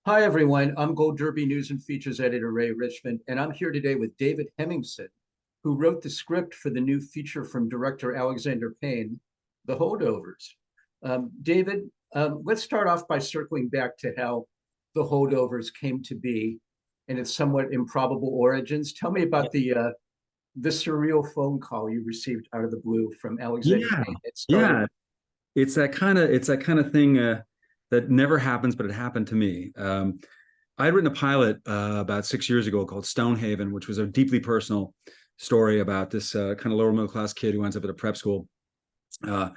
Hi, everyone. I'm Gold Derby News and Features editor Ray Richmond, and I'm here today with David Hemingson, who wrote the script for the new feature from director Alexander Payne, The Holdovers. David, let's start off by circling back to how The Holdovers came to be and its somewhat improbable origins. Tell me about the surreal phone call you received out of the blue from Alexander Yeah, Payne. It started. yeah. It's that kind of thing that never happens, but it happened to me. I had written a pilot about 6 years ago called Stonehaven, which was a deeply personal story about this kind of lower middle class kid who ends up at a prep school uh,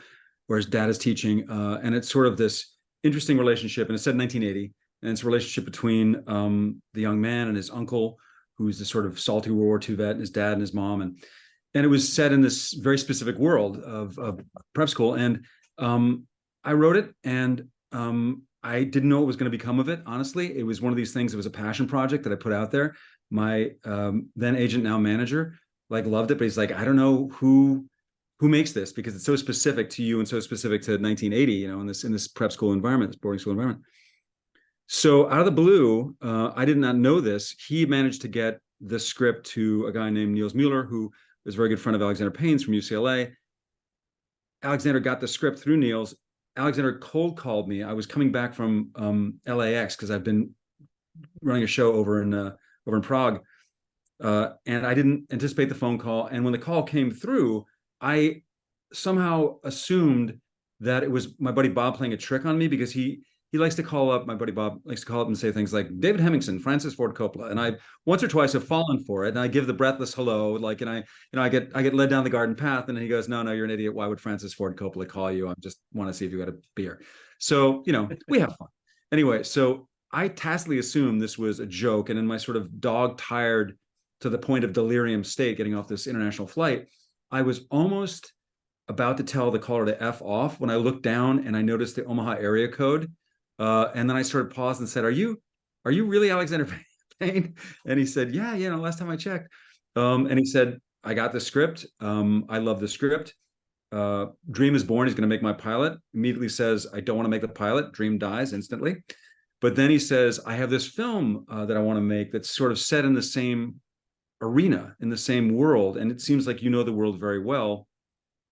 where his dad is teaching, and it's sort of this interesting relationship. And it's set in 1980, and it's a relationship between the young man and his uncle, who's this sort of salty World War II vet, and his dad and his mom, and it was set in this very specific world of prep school. And I wrote it, and I didn't know what was going to become of it. Honestly, it was one of these things. It was a passion project that I put out there. My then agent, now manager, like loved it, but he's like, I don't know who makes this because it's so specific to you and so specific to 1980. In this prep school environment, this boarding school environment. So out of the blue, I did not know this. He managed to get the script to a guy named Niels Mueller, who is a very good friend of Alexander Payne's from UCLA. Alexander got the script through Niels. Alexander cold called me. I was coming back from LAX because I've been running a show over in Prague, and I didn't anticipate the phone call. And when the call came through, I somehow assumed that it was my buddy Bob playing a trick on me because he likes to call up, my buddy Bob likes to call up and say things like David Hemingson, Francis Ford Coppola, and I once or twice have fallen for it, and I give the breathless hello, like, and I get led down the garden path, and then he goes, no, you're an idiot. Why would Francis Ford Coppola call you? I just want to see if you got a beer. So we have fun anyway. So I tacitly assumed this was a joke, and in my sort of dog tired to the point of delirium state, getting off this international flight, I was almost about to tell the caller to F off when I looked down and I noticed the Omaha area code. And then I sort of paused and said, are you really Alexander Payne? And he said, yeah, last time I checked. And he said, I got the script. I love the script. Dream is born. He's going to make my pilot. Immediately says, I don't want to make the pilot. Dream dies instantly. But then he says, I have this film that I want to make that's sort of set in the same arena, in the same world. And it seems like you know the world very well.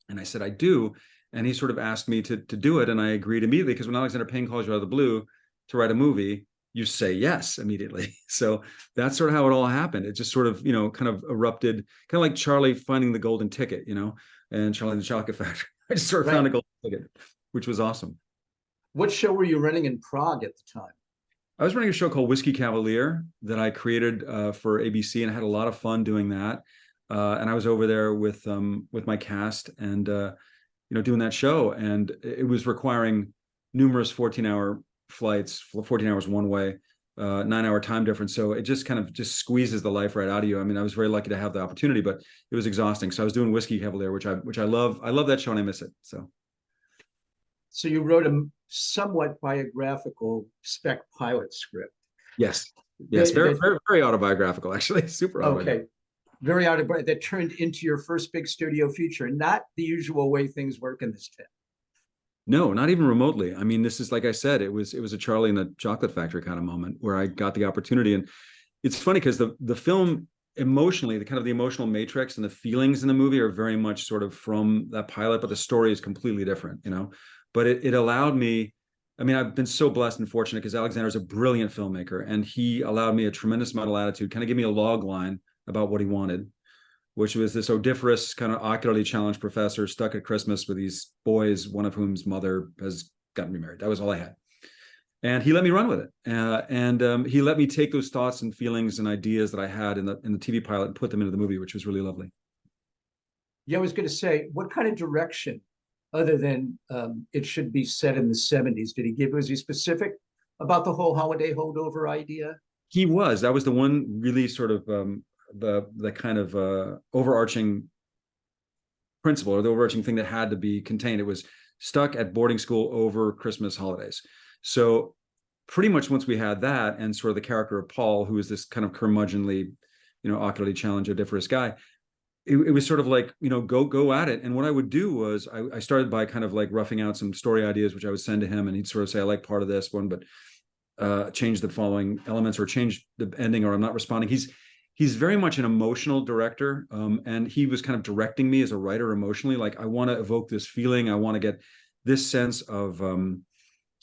And I said, I do. And he sort of asked me to do it. And I agreed immediately because when Alexander Payne calls you out of the blue to write a movie, you say yes immediately. So that's sort of how it all happened. It just sort of, kind of erupted, kind of like Charlie finding the golden ticket, and Charlie and the Chocolate Factory. I just sort of found a Right. golden ticket, which was awesome. What show were you running in Prague at the time? I was running a show called Whiskey Cavalier that I created for ABC, and I had a lot of fun doing that. And I was over there with my cast and doing that show, and it was requiring numerous 14-hour flights, 14 hours one way, 9-hour time difference. So it just kind of just squeezes the life right out of you. I mean, I was very lucky to have the opportunity, but it was exhausting. So I was doing Whiskey Cavalier, which I love. I love that show and I miss it. So you wrote a somewhat biographical spec pilot script. Yes, yes, That, very, that very, very autobiographical, actually, super okay, autobiographical. very out of breath. That turned into your first big studio feature. Not the usual way things work in this town. No, not even remotely. I mean, this is, like I said, it was a Charlie and the Chocolate Factory kind of moment where I got the opportunity. And it's funny because the film emotionally, the kind of the emotional matrix and the feelings in the movie are very much sort of from that pilot, but the story is completely different. But it allowed me. I mean, I've been so blessed and fortunate because Alexander is a brilliant filmmaker, and he allowed me a tremendous amount of latitude, kind of gave me a log line about what he wanted, which was this odoriferous kind of ocularly challenged professor stuck at Christmas with these boys, one of whom's mother has gotten remarried. That was all I had. And he let me run with it. And he let me take those thoughts and feelings and ideas that I had in the TV pilot and put them into the movie, which was really lovely. Yeah, I was going to say, what kind of direction, other than it should be set in the 70s, did he give? Was he specific about the whole holiday holdover idea? That was the one really sort of the kind of overarching principle or the overarching thing that had to be contained. It was stuck at boarding school over Christmas holidays. So pretty much once we had that and sort of the character of Paul, who is this kind of curmudgeonly, ocularly challenged, odoriferous guy, it was sort of like, go at it. And what I would do was I started by kind of like roughing out some story ideas, which I would send to him, and he'd sort of say, I like part of this one, but change the following elements or change the ending, or I'm not responding. He's very much an emotional director, and he was kind of directing me as a writer emotionally. Like, I want to evoke this feeling. I want to get this sense of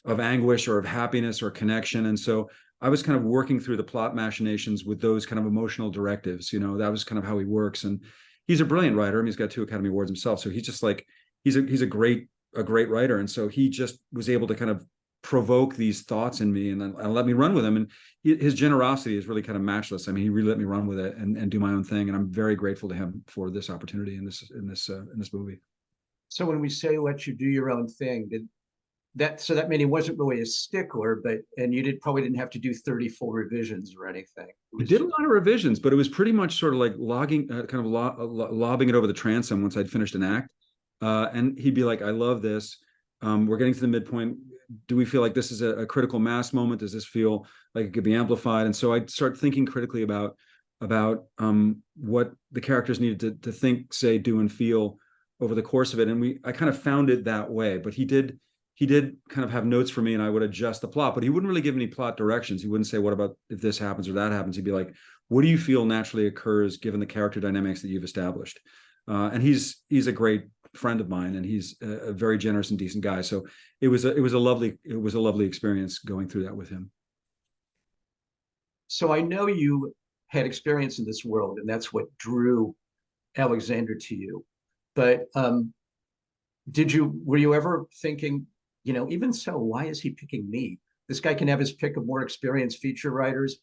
anguish or of happiness or connection. And so I was kind of working through the plot machinations with those kind of emotional directives. You know, that was kind of how he works. And he's a brilliant writer. I mean, he's got 2 Academy Awards himself. So he's just like, he's a great writer. And so he just was able to kind of provoke these thoughts in me and let me run with them. And his generosity is really kind of matchless. I mean, he really let me run with it and do my own thing. And I'm very grateful to him for this opportunity in this movie. So when we say let you do your own thing, so that meant he wasn't really a stickler, and you probably didn't have to do 34 revisions or anything. We did a lot of revisions, but it was pretty much sort of like lobbing it over the transom once I'd finished an act. And he'd be like, I love this. We're getting to the midpoint. Do we feel like this is a critical mass moment? Does this feel like it could be amplified? And so I'd start thinking critically about what the characters needed to think, say, do, and feel over the course of it. And I kind of found it that way. But he did kind of have notes for me, and I would adjust the plot, but he wouldn't really give any plot directions. He wouldn't say, what about if this happens or that happens? He'd be like, what do you feel naturally occurs given the character dynamics that you've established? And he's a great friend of mine, and he's a very generous and decent guy. So it was a lovely experience going through that with him. So I know you had experience in this world, and that's what drew Alexander to you. But were you ever thinking, even so, why is he picking me? This guy can have his pick of more experienced feature writers.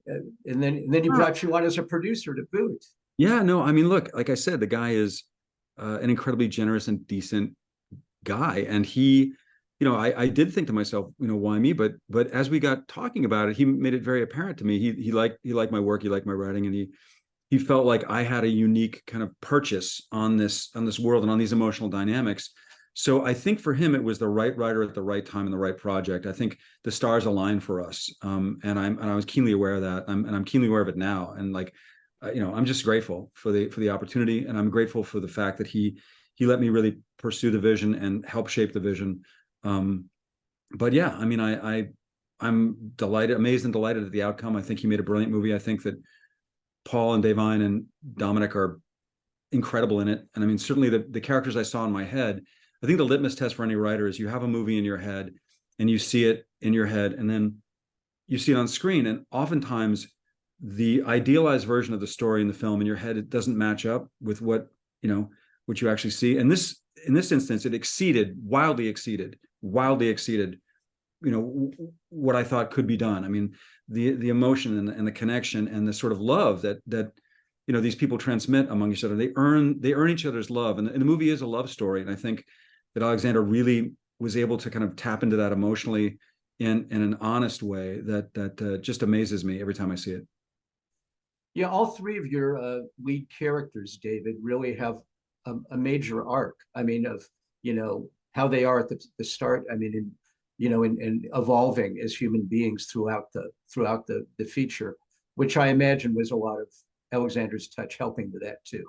And then he brought you on as a producer to boot. Yeah, no, I mean, look, like I said, the guy is an incredibly generous and decent guy. And he, I did think to myself, why me? But as we got talking about it, he made it very apparent to me. He liked my work, he liked my writing, and he felt like I had a unique kind of purchase on this world and on these emotional dynamics. So I think for him, it was the right writer at the right time and the right project. I think the stars aligned for us, and I was keenly aware of that, and I'm keenly aware of it now. And like, I'm just grateful for the opportunity, and I'm grateful for the fact that he let me really pursue the vision and help shape the vision. But yeah, I mean, I'm delighted, amazed, and delighted at the outcome. I think he made a brilliant movie. I think that Paul and Devine and Dominic are incredible in it. And I mean, certainly the characters I saw in my head, I think the litmus test for any writer is you have a movie in your head and you see it in your head and then you see it on screen. And oftentimes the idealized version of the story in the film in your head, it doesn't match up with what you actually see. And in this instance, it wildly exceeded, what I thought could be done. I mean, the emotion and the connection and the sort of love that these people transmit among each other. They earn each other's love, and the movie is a love story. And I think that Alexander really was able to kind of tap into that emotionally in an honest way that just amazes me every time I see it. Yeah, all 3 of your lead characters, David, really have a major arc. I mean, of how they are at the start. I mean, and evolving as human beings throughout the feature, which I imagine was a lot of Alexander's touch helping to that too.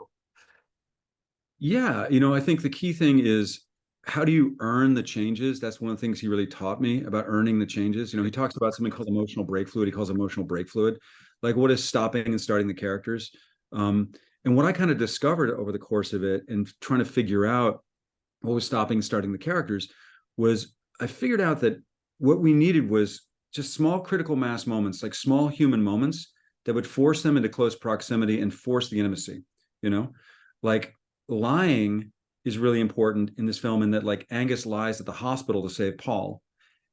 Yeah, I think the key thing is, how do you earn the changes? That's one of the things he really taught me about earning the changes. He talks about something called emotional break fluid. He calls emotional break fluid, like what is stopping and starting the characters. And what I kind of discovered over the course of it and trying to figure out what was stopping and starting the characters was I figured out that what we needed was just small critical mass moments, like small human moments that would force them into close proximity and force the intimacy, like lying is really important in this film, in that like Angus lies at the hospital to save Paul.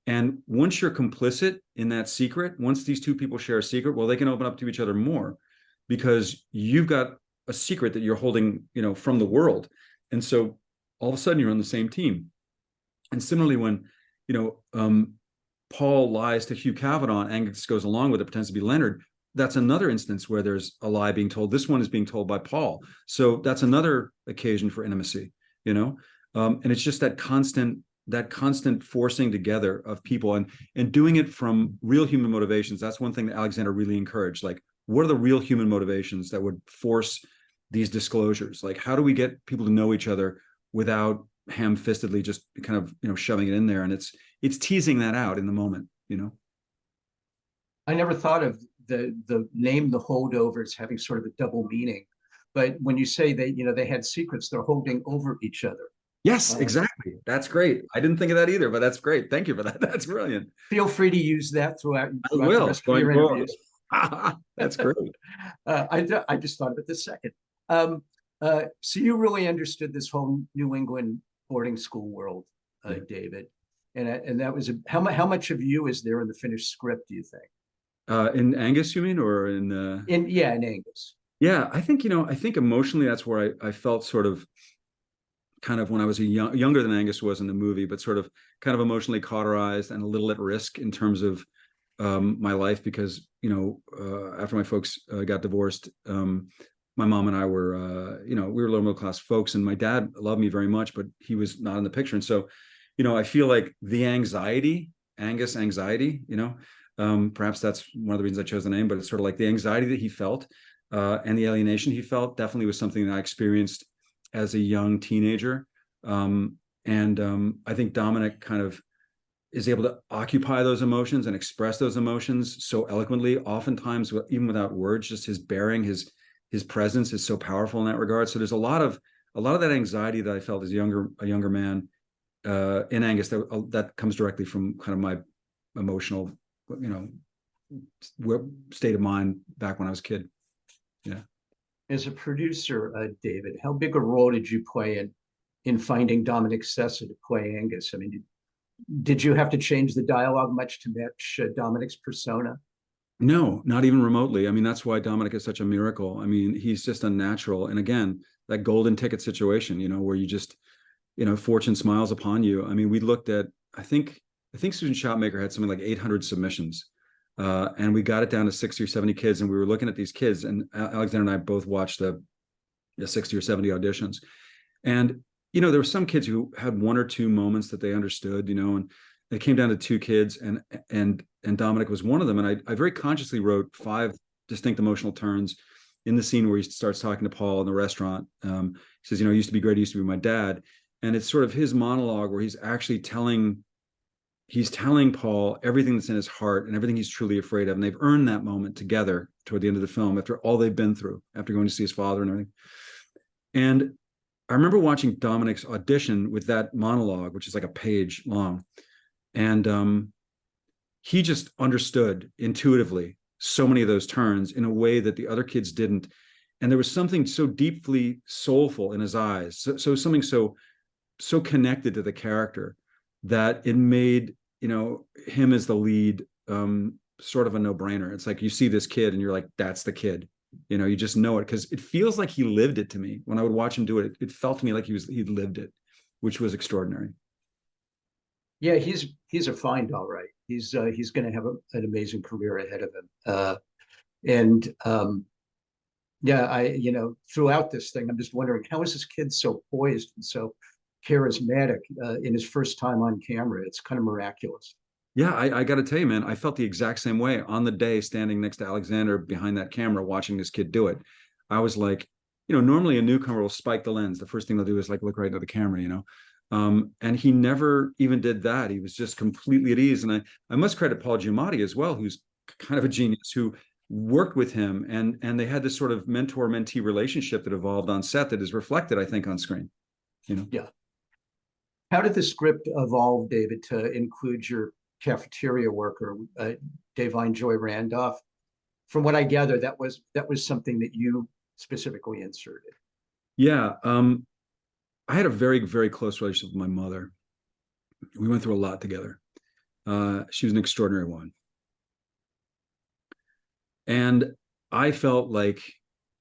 And once you're complicit in that secret, once these 2 people share a secret, well, they can open up to each other more because you've got a secret that you're holding, from the world. And so all of a sudden you're on the same team. And similarly, when, Paul lies to Hugh Cavanaugh, Angus goes along with it, pretends to be Leonard. That's another instance where there's a lie being told. This one is being told by Paul. So that's another occasion for intimacy, and it's just that constant forcing together of people and doing it from real human motivations. That's one thing that Alexander really encouraged. Like, what are the real human motivations that would force these disclosures? Like, how do we get people to know each other without ham-fistedly just kind of, shoving it in there? And it's teasing that out in the moment, I never thought of the name the Holdovers having sort of a double meaning. But when you say they, they had secrets, they're holding over each other. Yes, Uh, exactly. That's great. I didn't think of that either, but that's great. Thank you for that. That's brilliant. Feel free to use that I throughout the will rest of going your forward. interviews. That's great. I just thought of it this second. So you really understood this whole New England boarding school world, Yeah. David, and that was how much of you is there in the finished script? Do you think? In Angus, you mean, or in In Angus. yeah, I think, I think emotionally that's where I felt sort of kind of when I was younger than Angus was in the movie, but sort of kind of emotionally cauterized and a little at risk in terms of my life because, after my folks got divorced, my mom and I were, we were lower middle class folks, and my dad loved me very much, but he was not in the picture. And so, I feel like the anxiety, Angus anxiety, perhaps that's one of the reasons I chose the name, but it's sort of like the anxiety that he felt and the alienation he felt definitely was something that I experienced as a young teenager. I think Dominic kind of is able to occupy those emotions and express those emotions so eloquently, oftentimes even without words. Just his bearing, his presence is so powerful in that regard. So there's a lot of that anxiety that I felt as a younger man in Angus that comes directly from kind of my emotional, state of mind back when I was a kid. Yeah. As a producer, David, how big a role did you play in finding Dominic Sessa to play Angus? I mean, did you have to change the dialogue much to match Dominic's persona? No, not even remotely. I mean, that's why Dominic is such a miracle. I mean, he's just unnatural. And again, that golden ticket situation, where you just, fortune smiles upon you. I mean, we looked at, I think Susan Shopmaker had something like 800 submissions. And we got it down to 60 or 70 kids. And we were looking at these kids, and Alexander and I both watched the 60 or 70 auditions. And, there were some kids who had one or two moments that they understood, and it came down to two kids, and Dominic was one of them. And I very consciously wrote 5 distinct emotional turns in the scene where he starts talking to Paul in the restaurant. He says, he used to be great. He used to be my dad. And it's sort of his monologue where he's actually telling Paul everything that's in his heart and everything he's truly afraid of. And they've earned that moment together toward the end of the film after all they've been through, after going to see his father and everything. And I remember watching Dominic's audition with that monologue, which is like a page long. And he just understood intuitively so many of those turns in a way that the other kids didn't. And there was something so deeply soulful in his eyes, so something so connected to the character that it made, him as the lead sort of a no-brainer. It's like you see this kid and you're like, that's the kid. You just know it because it feels like he lived it to me. When I would watch him do it, it felt to me like he lived it, which was extraordinary. Yeah, he's a find, all right. He's going to have an amazing career ahead of him. Throughout this thing, I'm just wondering, how is this kid so poised and so charismatic in his first time on camera? It's kind of miraculous. Yeah, I got to tell you, man, I felt the exact same way on the day standing next to Alexander behind that camera, watching this kid do it. I was like, normally a newcomer will spike the lens. The first thing they'll do is like look right into the camera, and he never even did that. He was just completely at ease. And I must credit Paul Giamatti as well, who's kind of a genius, who worked with him, and they had this sort of mentor-mentee relationship that evolved on set that is reflected, I think, on screen. Yeah. How did the script evolve, David, to include your cafeteria worker, Davine Joy Randolph? From what I gather, that was something that you specifically inserted. Yeah, I had a very, very close relationship with my mother. We went through a lot together. She was an extraordinary woman. And I felt like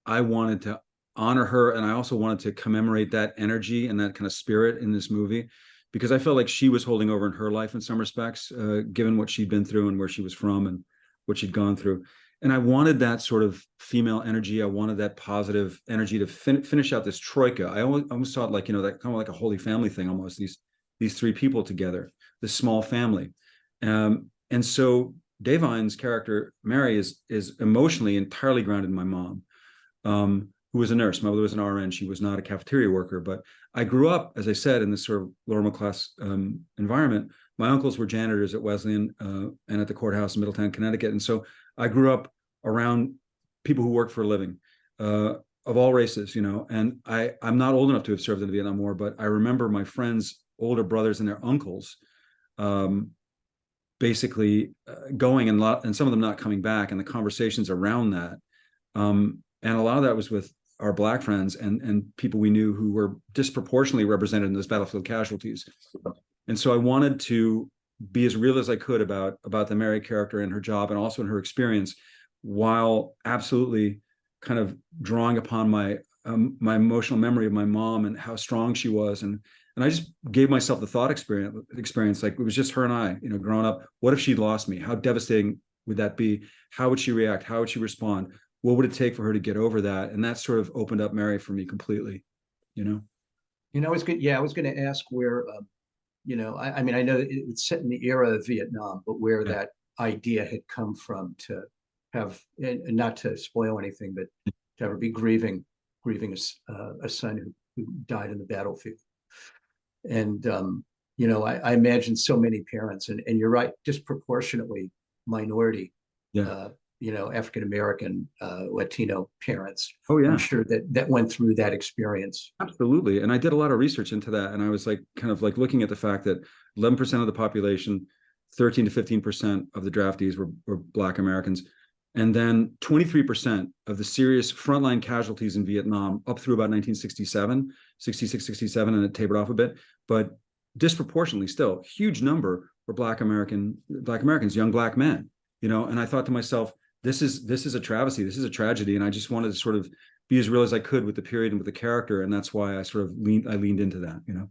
I wanted to honor her, and I also wanted to commemorate that energy and that kind of spirit in this movie, because I felt like she was holding over in her life in some respects, given what she'd been through and where she was from and what she'd gone through. And I wanted that sort of female energy. I wanted that positive energy to finish out this troika. I almost saw it like, that kind of like a Holy Family thing, almost these 3 people together, this small family. And so Davine's character, Mary, is emotionally entirely grounded in my mom, who was a nurse. My mother was an RN. She was not a cafeteria worker. But I grew up, as I said, in this sort of lower middle class environment my uncles were janitors at Wesleyan and at the courthouse in Middletown, Connecticut. And so I grew up around people who worked for a living of all races, and I'm not old enough to have served in the Vietnam War, but I remember my friends' older brothers and their uncles basically going and some of them not coming back, and the conversations around that. And a lot of that was with our Black friends and people we knew who were disproportionately represented in those battlefield casualties. And so I wanted to be as real as I could about the Mary character and her job, and also in her experience, while absolutely kind of drawing upon my emotional memory of my mom and how strong she was. And I just gave myself the thought experience, like it was just her and I, growing up. What if she lost me? How devastating would that be? How would she react? How would she respond? What would it take for her to get over that? And that sort of opened up Mary for me completely, I was good. Yeah, I was going to ask where, I mean, I know it's set in the era of Vietnam, but where that idea had come from to have, and not to spoil anything, but to ever be grieving a son who died in the battlefield. And, I imagine so many parents, and you're right, disproportionately minority, African-American, Latino parents. Oh, yeah. I'm sure that went through that experience. Absolutely. And I did a lot of research into that. And I was like, kind of like looking at the fact that 11% of the population, 13 to 15% of the draftees were Black Americans. And then 23% of the serious frontline casualties in Vietnam up through about 1967, 66, 67, and it tapered off a bit. But disproportionately still, huge number were Black Americans, young Black men, and I thought to myself, this is a travesty. This is a tragedy. And I just wanted to sort of be as real as I could with the period and with the character. And that's why I sort of leaned into that,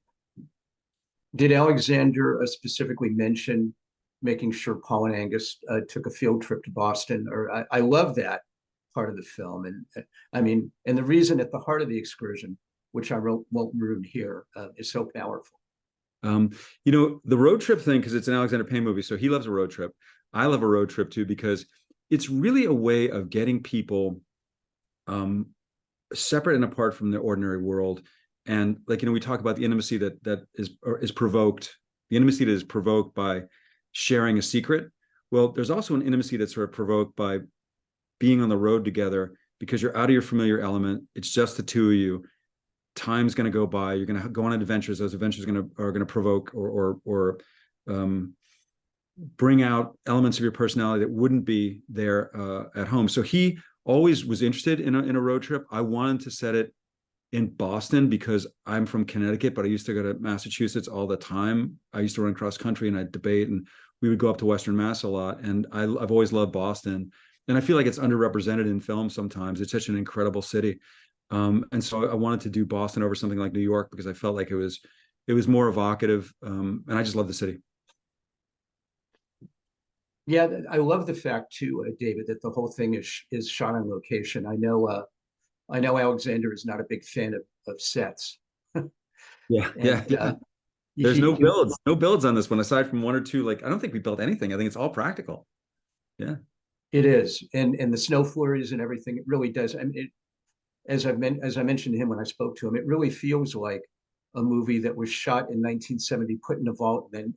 Did Alexander specifically mention making sure Paul and Angus took a field trip to Boston? Or I love that part of the film. And I mean, and the reason at the heart of the excursion, which I won't ruin here, is so powerful. The road trip thing, because it's an Alexander Payne movie, so he loves a road trip. I love a road trip too, because it's really a way of getting people separate and apart from the ordinary world. And like, we talk about the intimacy that is provoked, the intimacy that is provoked by sharing a secret. Well, there's also an intimacy that's sort of provoked by being on the road together, because you're out of your familiar element. It's just the two of you. Time's going to go by. You're going to go on adventures. Those adventures are going to provoke or bring out elements of your personality that wouldn't be there at home. So he always was interested in a road trip. I wanted to set it in Boston because I'm from Connecticut, but I used to go to Massachusetts all the time. I used to run cross country and I'd debate, and we would go up to Western Mass a lot. And I've always loved Boston. And I feel like it's underrepresented in film sometimes. It's such an incredible city. And so I wanted to do Boston over something like New York, because I felt like it was more evocative. And I just love the city. Yeah, I love the fact too, David, that the whole thing is shot on location. I know Alexander is not a big fan of sets. Yeah, yeah. There's no builds on this one, aside from one or two. Like, I don't think we built anything. I think it's all practical. Yeah, it is, and the snow flurries and everything. It really does. I mean, as I mentioned to him when I spoke to him, it really feels like a movie that was shot in 1970, put in a vault, and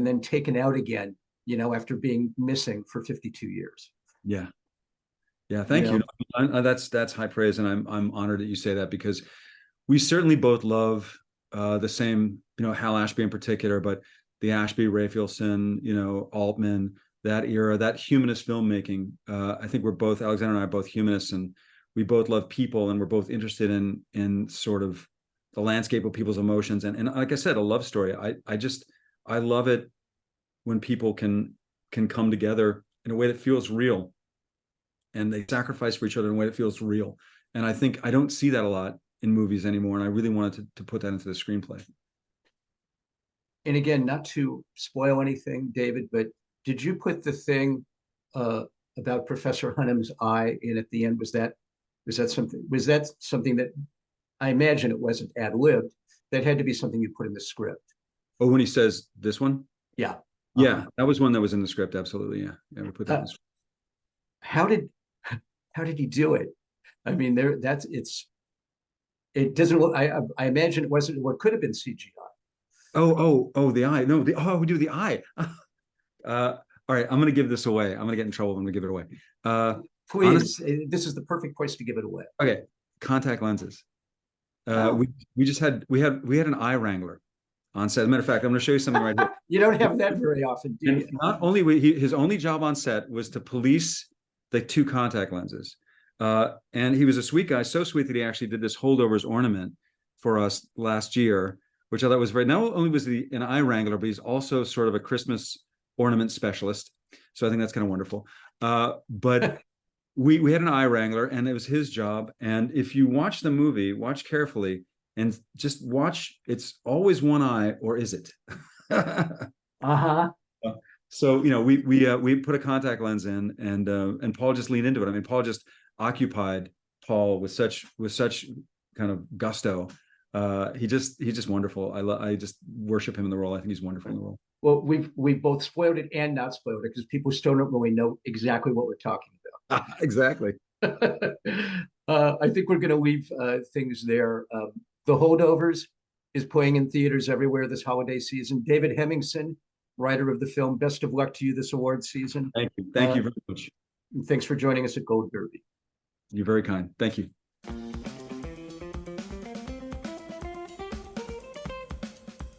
then taken out again, after being missing for 52 years. Yeah. Yeah. Thank you. That's high praise. And I'm honored that you say that, because we certainly both love the same, Hal Ashby in particular, but the Ashby, Raphaelson, Altman, that era, that humanist filmmaking. I think Alexander and I are both humanists, and we both love people, and we're both interested in sort of the landscape of people's emotions. And like I said, a love story. I love it when people can come together in a way that feels real, and they sacrifice for each other in a way that feels real. And I think I don't see that a lot in movies anymore. And I really wanted to put that into the screenplay. And again, not to spoil anything, David, but did you put the thing about Professor Hunnam's eye in at the end? Was that something that, I imagine it wasn't ad-libbed, that had to be something you put in the script? Oh, when he says this one? Yeah. Yeah, that was one that was in the script. Absolutely. Yeah. Yeah, we put that in the script. How did he do it? I mean, it doesn't look, I imagine it wasn't what could have been CGI. The eye. No, we do the eye. All right, I'm gonna give this away. I'm gonna get in trouble. I'm gonna give it away. Please, this is the perfect place to give it away. Okay, contact lenses. Wow. We had an eye wrangler on set. As a matter of fact, I'm going to show you something right here. You don't have that very often, do you? And not only his only job on set was to police the 2 contact lenses, and he was a sweet guy, so sweet that he actually did this Holdovers ornament for us last year, which I thought was very. Not only was he an eye wrangler, but he's also sort of a Christmas ornament specialist. So I think that's kind of wonderful. But we had an eye wrangler, and it was his job. And if you watch the movie, watch carefully and just watch. It's always one eye, or is it? Uh-huh. So we put a contact lens in, and Paul just leaned into it. I mean, Paul just occupied Paul with such kind of gusto. He's just wonderful. I just worship him in the role. I think he's wonderful in the role. Well, we've both spoiled it and not spoiled it because people still don't really know exactly what we're talking about. Exactly. I think we're going to leave things there. The Holdovers is playing in theaters everywhere this holiday season. David Hemingson, writer of the film, best of luck to you this award season. Thank you. Thank you very much. Thanks for joining us at Gold Derby. You're very kind. Thank you.